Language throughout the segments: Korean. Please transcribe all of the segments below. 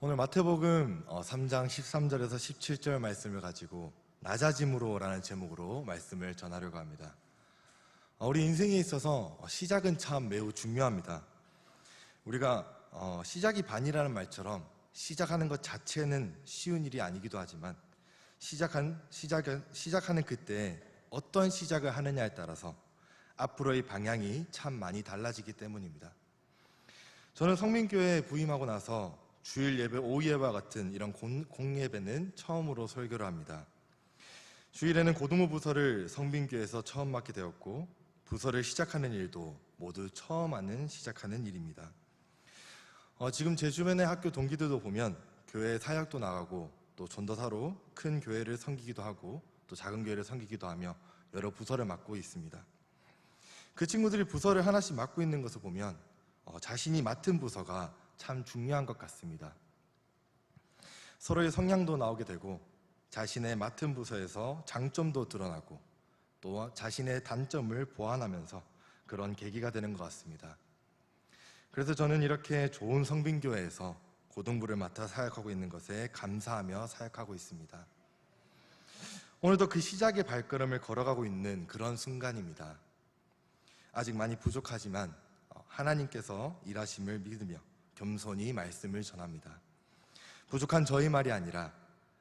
오늘 마태복음 3장 13절에서 17절 말씀을 가지고 낮아짐으로라는 제목으로 말씀을 전하려고 합니다. 우리 인생에 있어서 시작은 참 매우 중요합니다. 우리가 시작이 반이라는 말처럼 시작하는 것 자체는 쉬운 일이 아니기도 하지만 시작하는 그때 어떤 시작을 하느냐에 따라서 앞으로의 방향이 참 많이 달라지기 때문입니다. 저는 성민교회에 부임하고 나서 주일 예배, 오후 예배와 같은 이런 공예배는 처음으로 설교를 합니다. 주일에는 고등부 부서를 성빈교회에서 처음 맡게 되었고 부서를 시작하는 일도 모두 처음 시작하는 일입니다. 지금 제 주변의 학교 동기들도 보면 교회 사역도 나가고 또 전도사로 큰 교회를 섬기기도 하고 또 작은 교회를 섬기기도 하며 여러 부서를 맡고 있습니다. 그 친구들이 부서를 하나씩 맡고 있는 것을 보면 자신이 맡은 부서가 참 중요한 것 같습니다. 서로의 성향도 나오게 되고 자신의 맡은 부서에서 장점도 드러나고 또 자신의 단점을 보완하면서 그런 계기가 되는 것 같습니다. 그래서 저는 이렇게 좋은 성빈교회에서 고등부를 맡아 사역하고 있는 것에 감사하며 사역하고 있습니다. 오늘도 그 시작의 발걸음을 걸어가고 있는 그런 순간입니다. 아직 많이 부족하지만 하나님께서 일하심을 믿으며 겸손히 말씀을 전합니다. 부족한 저희 말이 아니라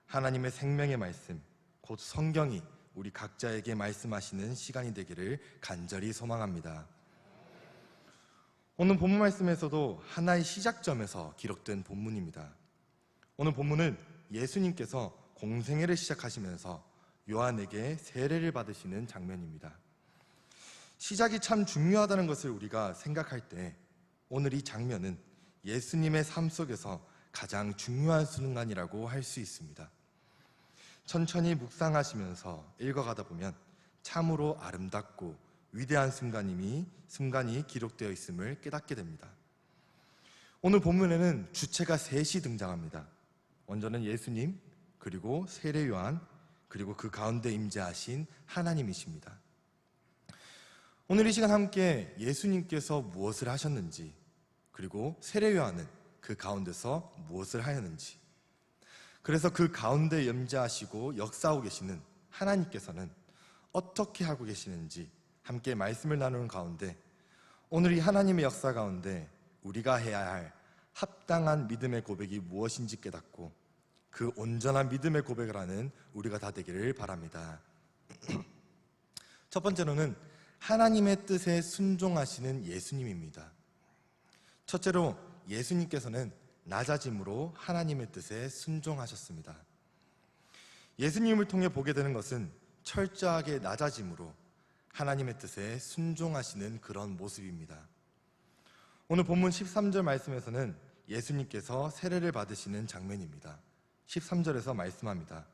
하나님의 생명의 말씀, 곧 성경이 우리 각자에게 말씀하시는 시간이 되기를 간절히 소망합니다. 오늘 본문 말씀에서도 하나의 시작점에서 기록된 본문입니다. 오늘 본문은 예수님께서 공생애를 시작하시면서 요한에게 세례를 받으시는 장면입니다. 시작이 참 중요하다는 것을 우리가 생각할 때 오늘 이 장면은 예수님의 삶 속에서 가장 중요한 순간이라고 할 수 있습니다. 천천히 묵상하시면서 읽어가다 보면 참으로 아름답고 위대한 순간이 기록되어 있음을 깨닫게 됩니다. 오늘 본문에는 주체가 셋이 등장합니다. 먼저는 예수님, 그리고 세례 요한, 그리고 그 가운데 임재하신 하나님이십니다. 오늘 이 시간 함께 예수님께서 무엇을 하셨는지, 그리고 세례 요한은 그 가운데서 무엇을 하였는지, 그래서 그 가운데 임재하시고 역사하고 계시는 하나님께서는 어떻게 하고 계시는지 함께 말씀을 나누는 가운데 오늘 이 하나님의 역사 가운데 우리가 해야 할 합당한 믿음의 고백이 무엇인지 깨닫고 그 온전한 믿음의 고백을 하는 우리가 다 되기를 바랍니다. 첫 번째로는 하나님의 뜻에 순종하시는 예수님입니다. 첫째로 예수님께서는 낮아짐으로 하나님의 뜻에 순종하셨습니다. 예수님을 통해 보게 되는 것은 철저하게 낮아짐으로 하나님의 뜻에 순종하시는 그런 모습입니다. 오늘 본문 13절 말씀에서는 예수님께서 세례를 받으시는 장면입니다. 13절에서 말씀합니다.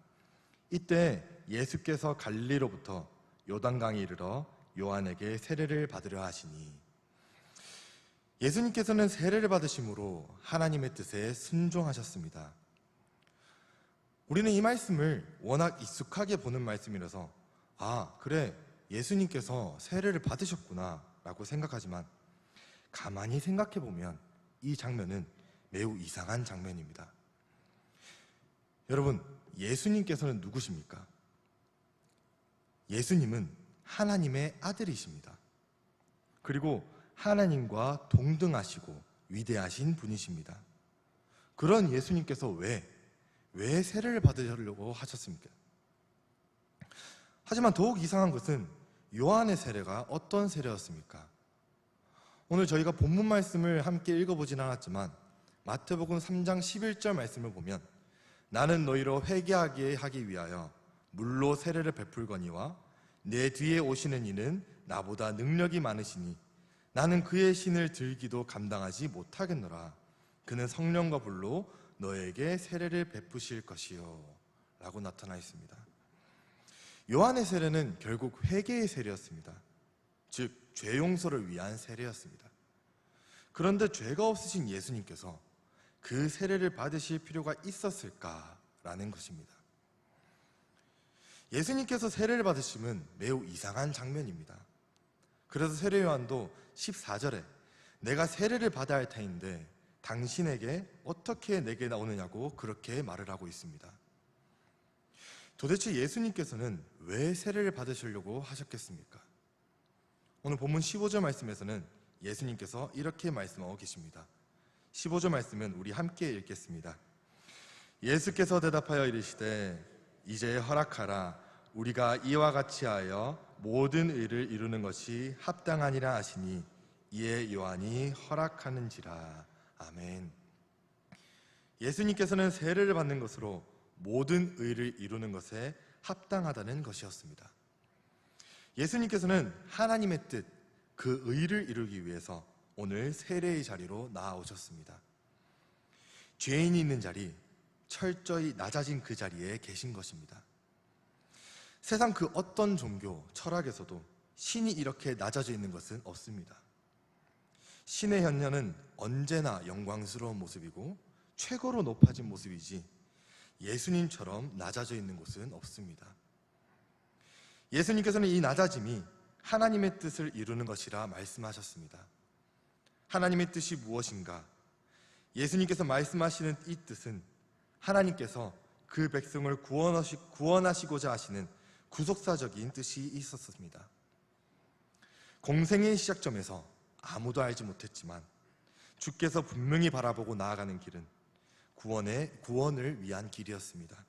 이때 예수께서 갈릴리로부터 요단강에 이르러 요한에게 세례를 받으려 하시니, 예수님께서는 세례를 받으심으로 하나님의 뜻에 순종하셨습니다. 우리는 이 말씀을 워낙 익숙하게 보는 말씀이라서 그래, 예수님께서 세례를 받으셨구나 라고 생각하지만 가만히 생각해 보면 이 장면은 매우 이상한 장면입니다. 여러분, 예수님께서는 누구십니까? 예수님은 하나님의 아들이십니다. 그리고 하나님과 동등하시고 위대하신 분이십니다. 그런 예수님께서 왜 세례를 받으려고 하셨습니까? 하지만 더욱 이상한 것은 요한의 세례가 어떤 세례였습니까? 오늘 저희가 본문 말씀을 함께 읽어보진 않았지만 마태복음 3장 11절 말씀을 보면 나는 너희로 회개하게 하기 위하여 물로 세례를 베풀거니와 내 뒤에 오시는 이는 나보다 능력이 많으시니 나는 그의 신을 들기도 감당하지 못하겠노라. 그는 성령과 불로 너에게 세례를 베푸실 것이요 라고 나타나 있습니다. 요한의 세례는 결국 회개의 세례였습니다. 즉 죄 용서를 위한 세례였습니다. 그런데 죄가 없으신 예수님께서 그 세례를 받으실 필요가 있었을까라는 것입니다. 예수님께서 세례를 받으심은 매우 이상한 장면입니다. 그래서 세례 요한도 14절에 내가 세례를 받아야 할 터인데 당신에게 어떻게 내게 나오느냐고 그렇게 말을 하고 있습니다. 도대체 예수님께서는 왜 세례를 받으시려고 하셨겠습니까? 오늘 본문 15절 말씀에서는 예수님께서 이렇게 말씀하고 계십니다. 15절 말씀은 우리 함께 읽겠습니다. 예수께서 대답하여 이르시되 이제 허락하라. 우리가 이와 같이 하여 모든 의를 이루는 것이 합당하니라 하시니 이에 요한이 허락하는지라. 아멘. 예수님께서는 세례를 받는 것으로 모든 의를 이루는 것에 합당하다는 것이었습니다. 예수님께서는 하나님의 뜻, 그 의를 이루기 위해서 오늘 세례의 자리로 나아오셨습니다. 죄인이 있는 자리, 철저히 낮아진 그 자리에 계신 것입니다. 세상 그 어떤 종교, 철학에서도 신이 이렇게 낮아져 있는 것은 없습니다. 신의 현녀는 언제나 영광스러운 모습이고 최고로 높아진 모습이지 예수님처럼 낮아져 있는 곳은 없습니다. 예수님께서는 이 낮아짐이 하나님의 뜻을 이루는 것이라 말씀하셨습니다. 하나님의 뜻이 무엇인가? 예수님께서 말씀하시는 이 뜻은 하나님께서 그 백성을 구원하시고자 하시는 구속사적인 뜻이 있었습니다. 공생의 시작점에서 아무도 알지 못했지만 주께서 분명히 바라보고 나아가는 길은 구원을 위한 길이었습니다.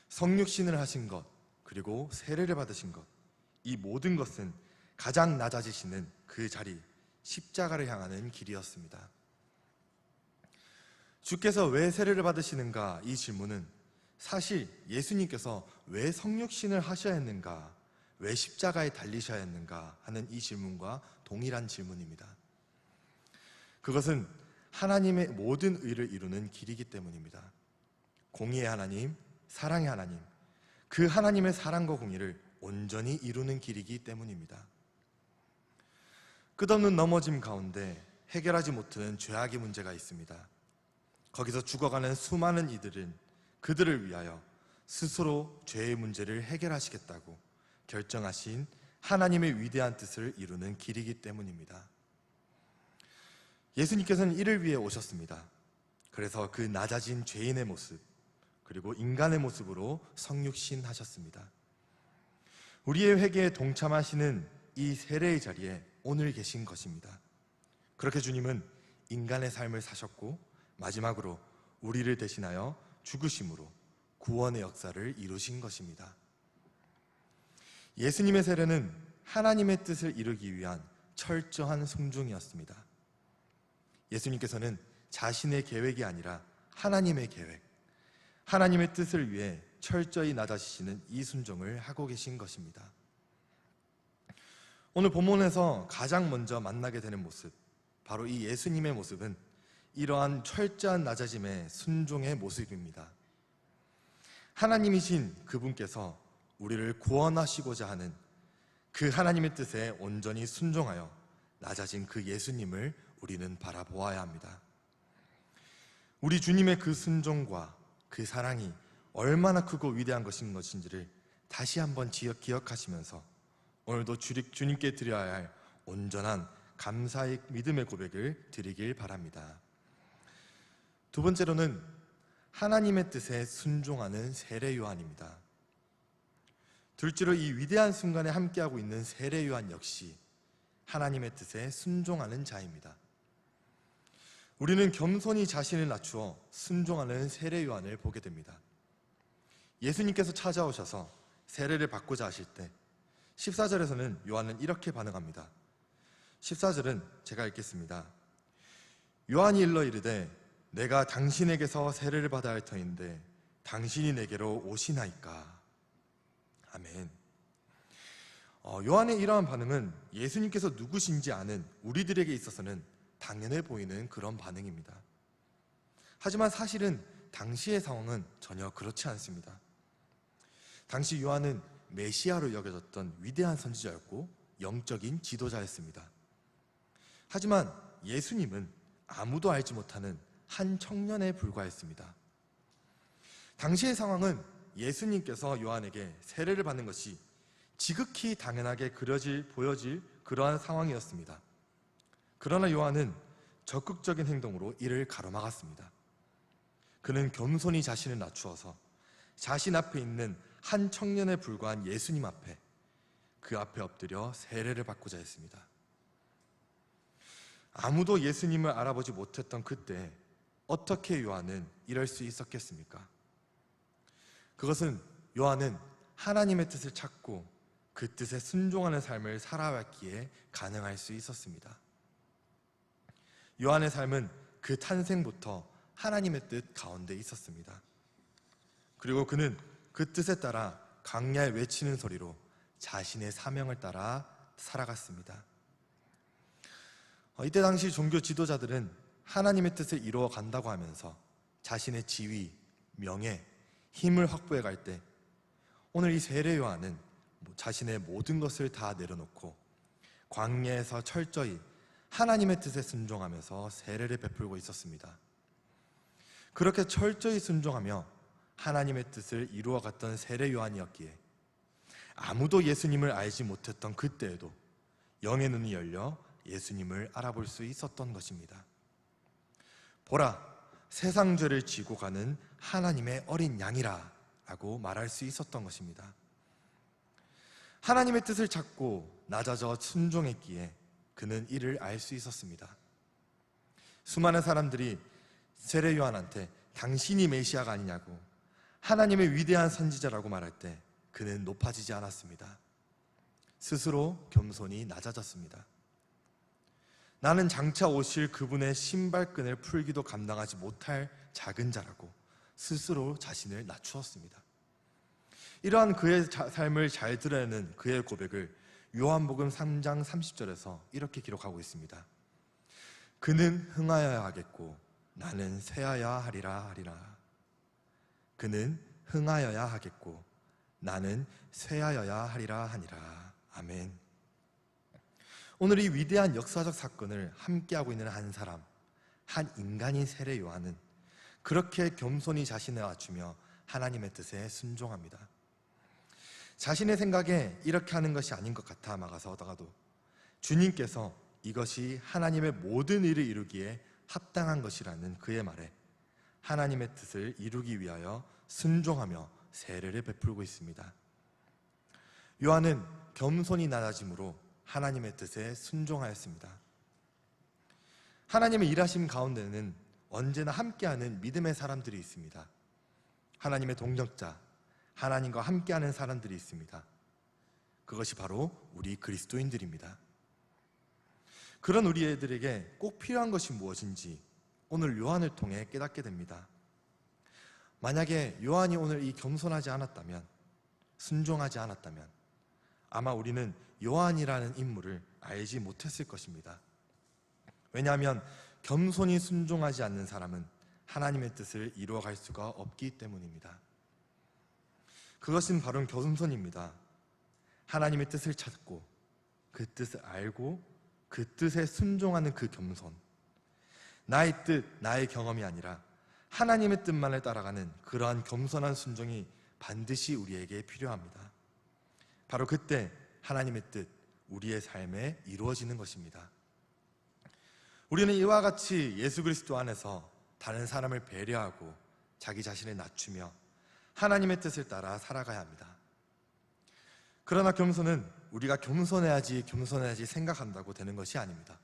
성육신을 하신 것, 그리고 세례를 받으신 것, 이 모든 것은 가장 낮아지시는 그 자리, 십자가를 향하는 길이었습니다. 주께서 왜 세례를 받으시는가? 이 질문은 사실 예수님께서 왜 성육신을 하셔야 했는가, 왜 십자가에 달리셔야 했는가 하는 이 질문과 동일한 질문입니다. 그것은 하나님의 모든 의를 이루는 길이기 때문입니다. 공의의 하나님, 사랑의 하나님, 그 하나님의 사랑과 공의를 온전히 이루는 길이기 때문입니다. 끝없는 넘어짐 가운데 해결하지 못하는 죄악의 문제가 있습니다. 거기서 죽어가는 수많은 이들은 그들을 위하여 스스로 죄의 문제를 해결하시겠다고 결정하신 하나님의 위대한 뜻을 이루는 길이기 때문입니다. 예수님께서는 이를 위해 오셨습니다. 그래서 그 낮아진 죄인의 모습, 그리고 인간의 모습으로 성육신 하셨습니다. 우리의 회개에 동참하시는 이 세례의 자리에 오늘 계신 것입니다. 그렇게 주님은 인간의 삶을 사셨고 마지막으로 우리를 대신하여 죽으심으로 구원의 역사를 이루신 것입니다. 예수님의 세례는 하나님의 뜻을 이루기 위한 철저한 순종이었습니다. 예수님께서는 자신의 계획이 아니라 하나님의 계획, 하나님의 뜻을 위해 철저히 낮아지시는 이 순종을 하고 계신 것입니다. 오늘 본문에서 가장 먼저 만나게 되는 모습, 바로 이 예수님의 모습은 이러한 철저한 낮아짐의 순종의 모습입니다. 하나님이신 그분께서 우리를 구원하시고자 하는 그 하나님의 뜻에 온전히 순종하여 낮아진 그 예수님을 우리는 바라보아야 합니다. 우리 주님의 그 순종과 그 사랑이 얼마나 크고 위대한 것인지를 다시 한번 기억하시면서 오늘도 주님께 드려야 할 온전한 감사의 믿음의 고백을 드리길 바랍니다. 두 번째로는 하나님의 뜻에 순종하는 세례 요한입니다. 둘째로 이 위대한 순간에 함께하고 있는 세례 요한 역시 하나님의 뜻에 순종하는 자입니다. 우리는 겸손히 자신을 낮추어 순종하는 세례 요한을 보게 됩니다. 예수님께서 찾아오셔서 세례를 받고자 하실 때 14절에서는 요한은 이렇게 반응합니다. 14절은 제가 읽겠습니다. 요한이 일러 이르되 내가 당신에게서 세례를 받아야 할 터인데 당신이 내게로 오시나이까. 아멘. 요한의 이러한 반응은 예수님께서 누구신지 아는 우리들에게 있어서는 당연해 보이는 그런 반응입니다. 하지만 사실은 당시의 상황은 전혀 그렇지 않습니다. 당시 요한은 메시아로 여겨졌던 위대한 선지자였고 영적인 지도자였습니다. 하지만 예수님은 아무도 알지 못하는 한 청년에 불과했습니다. 당시의 상황은 예수님께서 요한에게 세례를 받는 것이 지극히 당연하게 보여질 그러한 상황이었습니다. 그러나 요한은 적극적인 행동으로 이를 가로막았습니다. 그는 겸손히 자신을 낮추어서 자신 앞에 있는 한 청년에 불과한 예수님 앞에, 그 앞에 엎드려 세례를 받고자 했습니다. 아무도 예수님을 알아보지 못했던 그때 어떻게 요한은 이럴 수 있었겠습니까? 그것은 요한은 하나님의 뜻을 찾고 그 뜻에 순종하는 삶을 살아왔기에 가능할 수 있었습니다. 요한의 삶은 그 탄생부터 하나님의 뜻 가운데 있었습니다. 그리고 그는 그 뜻에 따라 광야에 외치는 소리로 자신의 사명을 따라 살아갔습니다. 이때 당시 종교 지도자들은 하나님의 뜻을 이루어 간다고 하면서 자신의 지위, 명예, 힘을 확보해 갈 때 오늘 이 세례 요한은 자신의 모든 것을 다 내려놓고 광야에서 철저히 하나님의 뜻에 순종하면서 세례를 베풀고 있었습니다. 그렇게 철저히 순종하며 하나님의 뜻을 이루어갔던 세례 요한이었기에 아무도 예수님을 알지 못했던 그때에도 영의 눈이 열려 예수님을 알아볼 수 있었던 것입니다. 보라, 세상 죄를 지고 가는 하나님의 어린 양이라 라고 말할 수 있었던 것입니다. 하나님의 뜻을 찾고 낮아져 순종했기에 그는 이를 알 수 있었습니다. 수많은 사람들이 세례 요한한테 당신이 메시아가 아니냐고 하나님의 위대한 선지자라고 말할 때 그는 높아지지 않았습니다. 스스로 겸손히 낮아졌습니다. 나는 장차 오실 그분의 신발끈을 풀기도 감당하지 못할 작은 자라고 스스로 자신을 낮추었습니다. 이러한 그의 삶을 잘 드러내는 그의 고백을 요한복음 3장 30절에서 이렇게 기록하고 있습니다. 그는 흥하여야 하겠고 나는 쇠하여야 하리라. 그는 흥하여야 하겠고 나는 쇠하여야 하리라 하니라. 아멘. 오늘 이 위대한 역사적 사건을 함께하고 있는 한 사람, 한 인간인 세례 요한은 그렇게 겸손히 자신을 낮추며 하나님의 뜻에 순종합니다. 자신의 생각에 이렇게 하는 것이 아닌 것 같아 막아서다가도 주님께서 이것이 하나님의 모든 일을 이루기에 합당한 것이라는 그의 말에 하나님의 뜻을 이루기 위하여 순종하며 세례를 베풀고 있습니다. 요한은 겸손히 낮아짐으로 하나님의 뜻에 순종하였습니다. 하나님의 일하심 가운데는 언제나 함께하는 믿음의 사람들이 있습니다. 하나님의 동력자, 하나님과 함께하는 사람들이 있습니다. 그것이 바로 우리 그리스도인들입니다. 그런 우리들에게 꼭 필요한 것이 무엇인지 오늘 요한을 통해 깨닫게 됩니다. 만약에 요한이 오늘 이 겸손하지 않았다면, 순종하지 않았다면 아마 우리는 요한이라는 인물을 알지 못했을 것입니다. 왜냐하면 겸손히 순종하지 않는 사람은 하나님의 뜻을 이루어갈 수가 없기 때문입니다. 그것은 바로 겸손입니다. 하나님의 뜻을 찾고 그 뜻을 알고 그 뜻에 순종하는 그 겸손. 나의 뜻, 나의 경험이 아니라 하나님의 뜻만을 따라가는 그러한 겸손한 순종이 반드시 우리에게 필요합니다. 바로 그때 하나님의 뜻, 우리의 삶에 이루어지는 것입니다. 우리는 이와 같이 예수 그리스도 안에서 다른 사람을 배려하고 자기 자신을 낮추며 하나님의 뜻을 따라 살아가야 합니다. 그러나 겸손은 우리가 겸손해야지 생각한다고 되는 것이 아닙니다.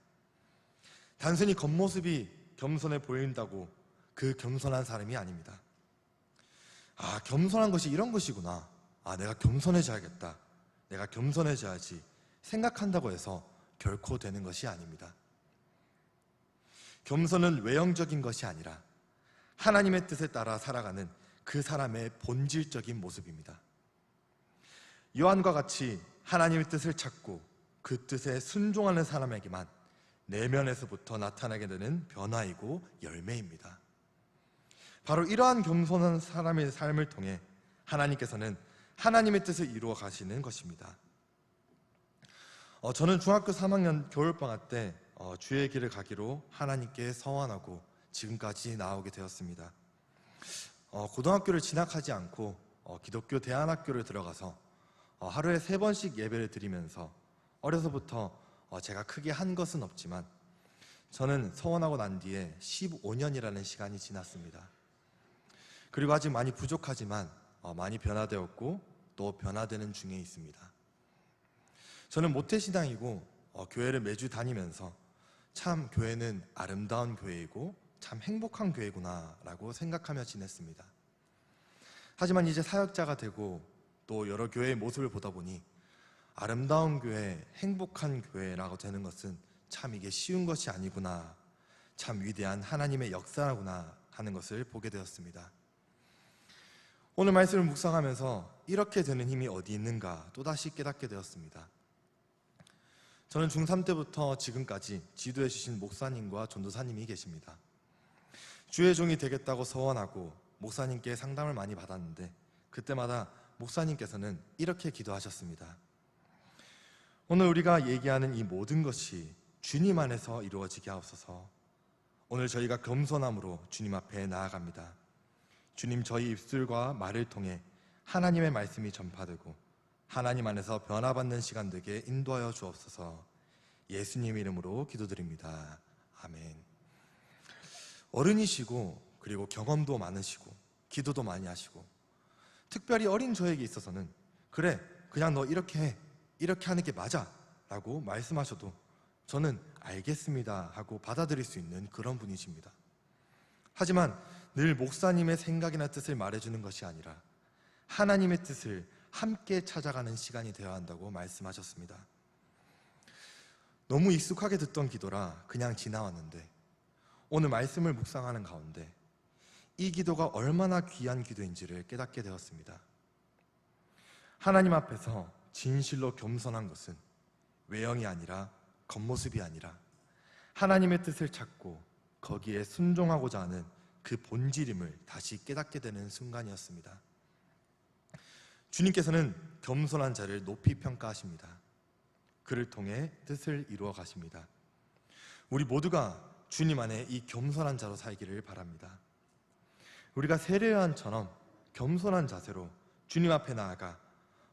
단순히 겉모습이 겸손해 보인다고 그 겸손한 사람이 아닙니다. 아, 겸손한 것이 이런 것이구나. 아, 내가 겸손해져야겠다. 내가 겸손해져야지 생각한다고 해서 결코 되는 것이 아닙니다. 겸손은 외형적인 것이 아니라 하나님의 뜻에 따라 살아가는 그 사람의 본질적인 모습입니다. 요한과 같이 하나님의 뜻을 찾고 그 뜻에 순종하는 사람에게만 내면에서부터 나타나게 되는 변화이고 열매입니다. 바로 이러한 겸손한 사람의 삶을 통해 하나님께서는 하나님의 뜻을 이루어 가시는 것입니다. 저는 중학교 3학년 겨울방학 때 주의 길을 가기로 하나님께 서원하고 지금까지 나오게 되었습니다. 고등학교를 진학하지 않고 기독교 대안학교를 들어가서 하루에 3번씩 예배를 드리면서 어려서부터 제가 크게 한 것은 없지만 저는 서원하고 난 뒤에 15년이라는 시간이 지났습니다. 그리고 아직 많이 부족하지만 많이 변화되었고 또 변화되는 중에 있습니다. 저는 모태신앙이고 교회를 매주 다니면서 참 교회는 아름다운 교회이고 참 행복한 교회구나 라고 생각하며 지냈습니다. 하지만 이제 사역자가 되고 또 여러 교회의 모습을 보다 보니 아름다운 교회, 행복한 교회라고 되는 것은 참 이게 쉬운 것이 아니구나, 참 위대한 하나님의 역사구나 하는 것을 보게 되었습니다. 오늘 말씀을 묵상하면서 이렇게 되는 힘이 어디 있는가 또다시 깨닫게 되었습니다. 저는 중3 때부터 지금까지 지도해 주신 목사님과 전도사님이 계십니다. 주의 종이 되겠다고 서원하고 목사님께 상담을 많이 받았는데 그때마다 목사님께서는 이렇게 기도하셨습니다. 오늘 우리가 얘기하는 이 모든 것이 주님 안에서 이루어지게 하옵소서. 오늘 저희가 겸손함으로 주님 앞에 나아갑니다. 주님, 저희 입술과 말을 통해 하나님의 말씀이 전파되고 하나님 안에서 변화받는 시간 되게 인도하여 주옵소서. 예수님 이름으로 기도드립니다. 아멘. 어른이시고 그리고 경험도 많으시고 기도도 많이 하시고 특별히 어린 저에게 있어서는 그래, 그냥 너 이렇게 해, 이렇게 하는 게 맞아 라고 말씀하셔도 저는 알겠습니다 하고 받아들일 수 있는 그런 분이십니다. 하지만 늘 목사님의 생각이나 뜻을 말해주는 것이 아니라 하나님의 뜻을 함께 찾아가는 시간이 되어야 한다고 말씀하셨습니다. 너무 익숙하게 듣던 기도라 그냥 지나왔는데 오늘 말씀을 묵상하는 가운데 이 기도가 얼마나 귀한 기도인지를 깨닫게 되었습니다. 하나님 앞에서 진실로 겸손한 것은 외형이 아니라 겉모습이 아니라 하나님의 뜻을 찾고 거기에 순종하고자 하는 그 본질임을 다시 깨닫게 되는 순간이었습니다. 주님께서는 겸손한 자를 높이 평가하십니다. 그를 통해 뜻을 이루어 가십니다. 우리 모두가 주님 안에 이 겸손한 자로 살기를 바랍니다. 우리가 세례요한처럼 겸손한 자세로 주님 앞에 나아가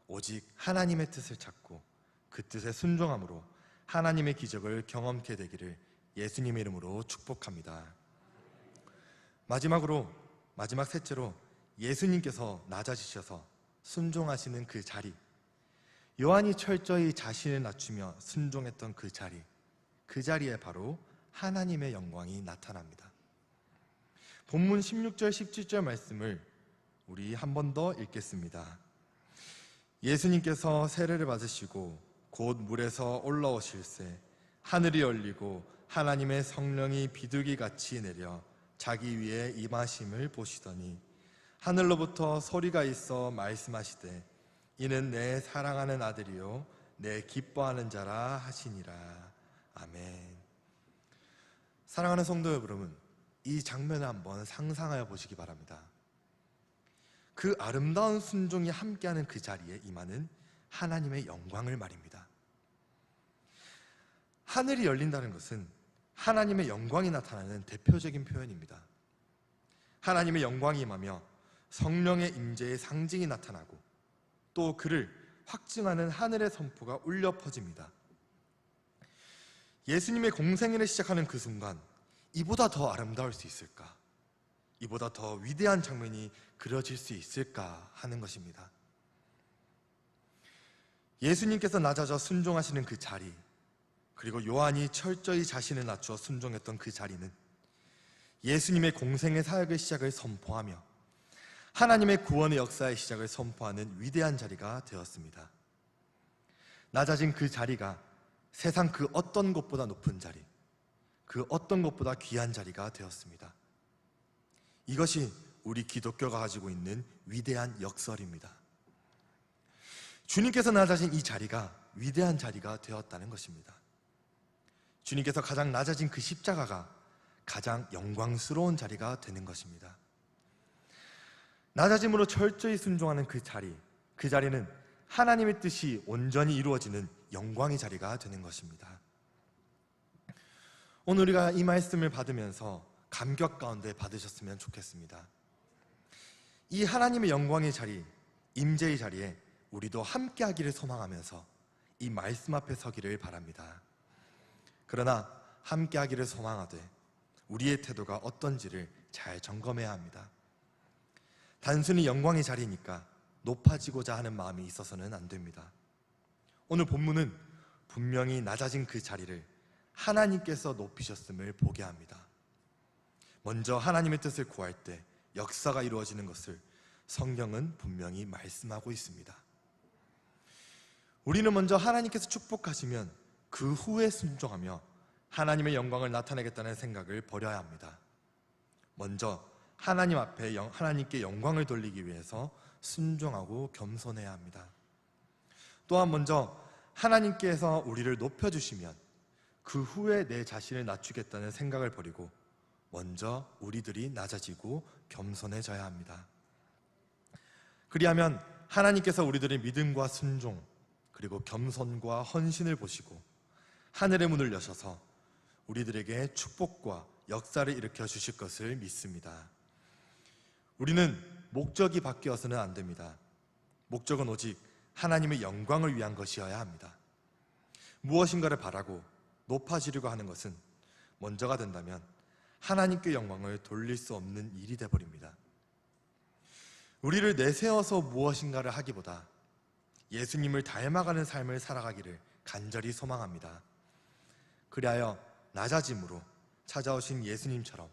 오직 하나님의 뜻을 찾고 그 뜻에 순종함으로 하나님의 기적을 경험케 되기를 예수님의 이름으로 축복합니다. 마지막 셋째로 예수님께서 낮아지셔서 순종하시는 그 자리, 요한이 철저히 자신을 낮추며 순종했던 그 자리에 바로 하나님의 영광이 나타납니다. 본문 16절 17절 말씀을 우리 한 번 더 읽겠습니다. 예수님께서 세례를 받으시고 곧 물에서 올라오실새 하늘이 열리고 하나님의 성령이 비둘기같이 내려 자기 위에 임하심을 보시더니 하늘로부터 소리가 있어 말씀하시되 이는 내 사랑하는 아들이요 내 기뻐하는 자라 하시니라. 아멘. 사랑하는 성도 여러분, 이 장면을 한번 상상하여 보시기 바랍니다. 그 아름다운 순종이 함께하는 그 자리에 임하는 하나님의 영광을 말입니다. 하늘이 열린다는 것은 하나님의 영광이 나타나는 대표적인 표현입니다. 하나님의 영광이 임하며 성령의 임재의 상징이 나타나고 또 그를 확증하는 하늘의 선포가 울려 퍼집니다. 예수님의 공생애를 시작하는 그 순간 이보다 더 아름다울 수 있을까? 이보다 더 위대한 장면이 그려질 수 있을까 하는 것입니다. 예수님께서 낮아져 순종하시는 그 자리, 그리고 요한이 철저히 자신을 낮추어 순종했던 그 자리는 예수님의 공생의 사역의 시작을 선포하며 하나님의 구원의 역사의 시작을 선포하는 위대한 자리가 되었습니다. 낮아진 그 자리가 세상 그 어떤 것보다 높은 자리, 그 어떤 것보다 귀한 자리가 되었습니다. 이것이 우리 기독교가 가지고 있는 위대한 역설입니다. 주님께서 낮아진 이 자리가 위대한 자리가 되었다는 것입니다. 주님께서 가장 낮아진 그 십자가가 가장 영광스러운 자리가 되는 것입니다. 낮아짐으로 철저히 순종하는 그 자리는 하나님의 뜻이 온전히 이루어지는 영광의 자리가 되는 것입니다. 오늘 우리가 이 말씀을 받으면서 감격 가운데 받으셨으면 좋겠습니다. 이 하나님의 영광의 자리, 임재의 자리에 우리도 함께하기를 소망하면서 이 말씀 앞에 서기를 바랍니다. 그러나 함께하기를 소망하되 우리의 태도가 어떤지를 잘 점검해야 합니다. 단순히 영광의 자리니까 높아지고자 하는 마음이 있어서는 안 됩니다. 오늘 본문은 분명히 낮아진 그 자리를 하나님께서 높이셨음을 보게 합니다. 먼저 하나님의 뜻을 구할 때 역사가 이루어지는 것을 성경은 분명히 말씀하고 있습니다. 우리는 먼저 하나님께서 축복하시면 그 후에 순종하며 하나님의 영광을 나타내겠다는 생각을 버려야 합니다. 먼저 하나님 앞에 하나님께 영광을 돌리기 위해서 순종하고 겸손해야 합니다. 또한 먼저 하나님께서 우리를 높여주시면 그 후에 내 자신을 낮추겠다는 생각을 버리고 먼저 우리들이 낮아지고 겸손해져야 합니다. 그리하면 하나님께서 우리들의 믿음과 순종 그리고 겸손과 헌신을 보시고 하늘의 문을 여셔서 우리들에게 축복과 역사를 일으켜 주실 것을 믿습니다. 우리는 목적이 바뀌어서는 안 됩니다. 목적은 오직 하나님의 영광을 위한 것이어야 합니다. 무엇인가를 바라고 높아지려고 하는 것은 먼저가 된다면 하나님께 영광을 돌릴 수 없는 일이 되어버립니다. 우리를 내세워서 무엇인가를 하기보다 예수님을 닮아가는 삶을 살아가기를 간절히 소망합니다. 그리하여 낮아짐으로 찾아오신 예수님처럼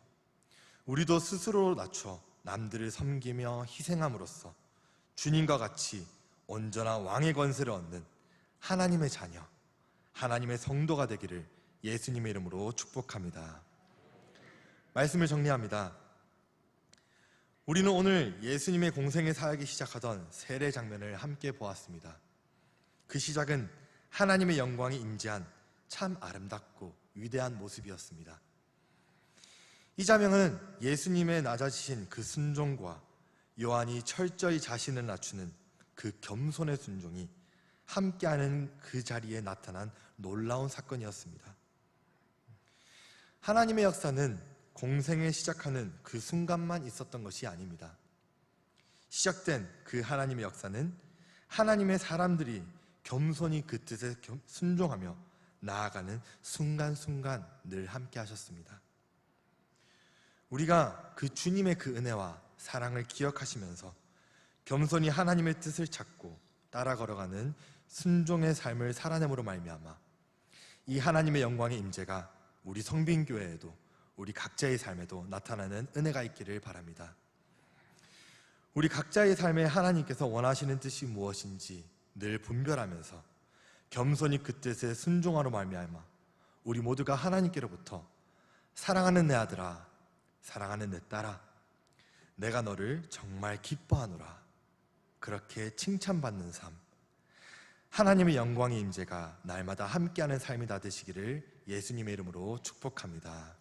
우리도 스스로 낮춰 남들을 섬기며 희생함으로써 주님과 같이 온전한 왕의 권세를 얻는 하나님의 자녀, 하나님의 성도가 되기를 예수님의 이름으로 축복합니다. 말씀을 정리합니다. 우리는 오늘 예수님의 공생에 사역이 시작하던 세례 장면을 함께 보았습니다. 그 시작은 하나님의 영광이 임재한 참 아름답고 위대한 모습이었습니다. 이 장면은 예수님의 낮아지신 그 순종과 요한이 철저히 자신을 낮추는 그 겸손의 순종이 함께하는 그 자리에 나타난 놀라운 사건이었습니다. 하나님의 역사는 공생을 시작하는 그 순간만 있었던 것이 아닙니다. 시작된 그 하나님의 역사는 하나님의 사람들이 겸손히 그 뜻에 순종하며 나아가는 순간순간 늘 함께 하셨습니다. 우리가 그 주님의 그 은혜와 사랑을 기억하시면서 겸손히 하나님의 뜻을 찾고 따라 걸어가는 순종의 삶을 살아냄으로 말미암아 이 하나님의 영광의 임재가 우리 성빈교회에도 우리 각자의 삶에도 나타나는 은혜가 있기를 바랍니다. 우리 각자의 삶에 하나님께서 원하시는 뜻이 무엇인지 늘 분별하면서 겸손히 그 뜻에 순종하로 말미암아 우리 모두가 하나님께로부터 사랑하는 내 아들아, 사랑하는 내 딸아, 내가 너를 정말 기뻐하노라 그렇게 칭찬받는 삶, 하나님의 영광의 임재가 날마다 함께하는 삶이 다 되시기를 예수님의 이름으로 축복합니다.